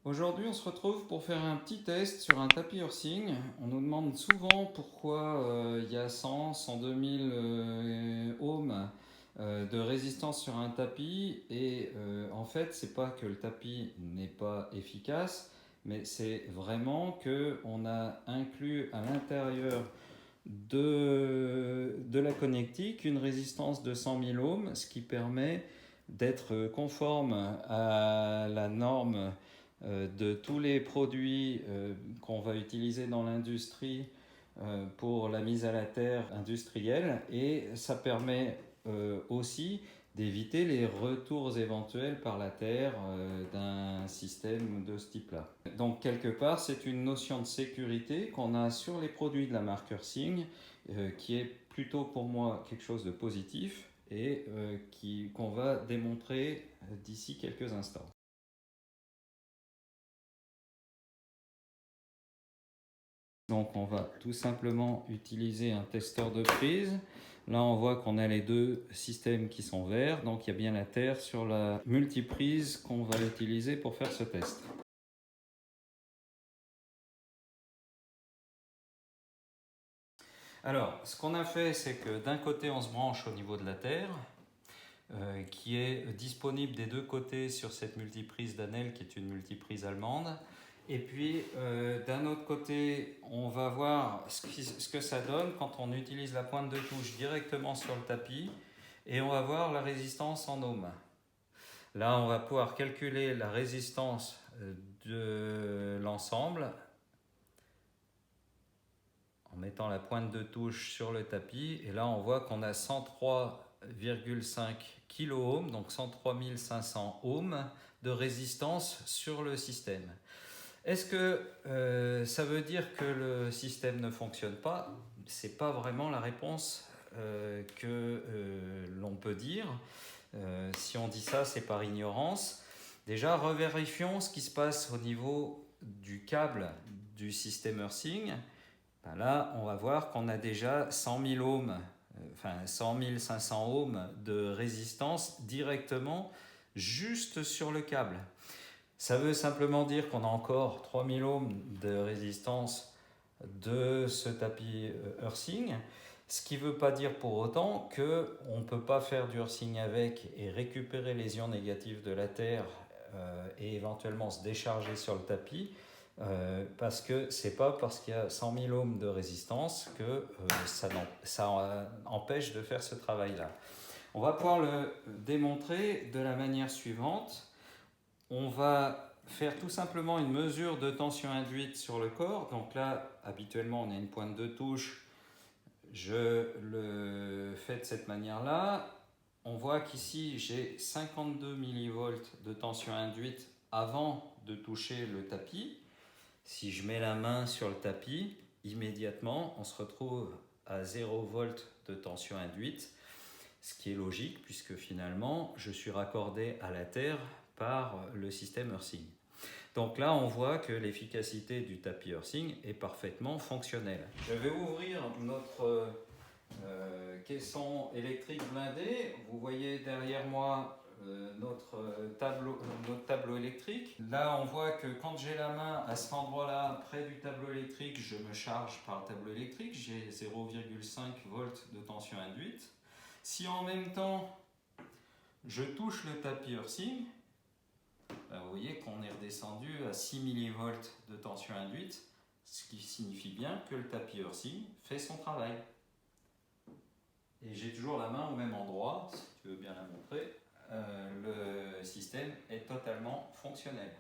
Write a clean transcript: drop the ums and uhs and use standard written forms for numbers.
Aujourd'hui, on se retrouve pour faire un petit test sur un tapis Earthing. On nous demande souvent pourquoi il y a 100, 102 000 ohms de résistance sur un tapis. Et en fait, c'est pas que le tapis n'est pas efficace, mais c'est vraiment que on a inclus à l'intérieur de la connectique une résistance de 100 000 ohms, ce qui permet d'être conforme à la norme de tous les produits qu'on va utiliser dans l'industrie pour la mise à la terre industrielle, et ça permet aussi d'éviter les retours éventuels par la terre d'un système de ce type-là. Donc quelque part, c'est une notion de sécurité qu'on a sur les produits de la marque Earthing, qui est plutôt pour moi quelque chose de positif et qu'on va démontrer d'ici quelques instants. Donc on va tout simplement utiliser un testeur de prise. Là on voit qu'on a les deux systèmes qui sont verts, donc il y a bien la terre sur la multiprise qu'on va utiliser pour faire ce test. Alors ce qu'on a fait, c'est que d'un côté on se branche au niveau de la terre, qui est disponible des deux côtés sur cette multiprise d'Anel, qui est une multiprise allemande. Et puis d'un autre côté, on va voir ce que ça donne quand on utilise la pointe de touche directement sur le tapis, et on va voir la résistance en ohms. Là, on va pouvoir calculer la résistance de l'ensemble en mettant la pointe de touche sur le tapis. Et là, on voit qu'on a 103,5 kOhms, donc 103 500 ohms de résistance sur le système. Est-ce que ça veut dire que le système ne fonctionne pas? Ce n'est pas vraiment la réponse que l'on peut dire. Si on dit ça, c'est par ignorance. Déjà, revérifions ce qui se passe au niveau du câble du système Earthing. Ben là, on va voir qu'on a déjà 100 000 ohms, enfin 100 500 ohms de résistance directement juste sur le câble. Ça veut simplement dire qu'on a encore 3000 ohms de résistance de ce tapis Earthing, ce qui ne veut pas dire pour autant qu'on ne peut pas faire du Earthing avec et récupérer les ions négatifs de la Terre et éventuellement se décharger sur le tapis, parce que ce n'est pas parce qu'il y a 100 000 ohms de résistance que ça empêche de faire ce travail-là. On va pouvoir le démontrer de la manière suivante. On va faire tout simplement une mesure de tension induite sur le corps. Donc là, habituellement, on a une pointe de touche. Je le fais de cette manière-là. On voit qu'ici, j'ai 52 millivolts de tension induite avant de toucher le tapis. Si je mets la main sur le tapis, immédiatement, on se retrouve à 0 volt de tension induite, ce qui est logique puisque finalement, je suis raccordé à la Terre par le système Earthing. Donc là, on voit que l'efficacité du tapis Earthing est parfaitement fonctionnelle. Je vais ouvrir notre caisson électrique blindé. Vous voyez derrière moi notre tableau électrique. Là, on voit que quand j'ai la main à cet endroit-là, près du tableau électrique, je me charge par le tableau électrique. J'ai 0,5 volts de tension induite. Si en même temps, je touche le tapis Earthing, vous voyez qu'on est redescendu à 6 millivolts de tension induite, ce qui signifie bien que le tapis Earthing fait son travail. Et j'ai toujours la main au même endroit, si tu veux bien la montrer. Le système est totalement fonctionnel.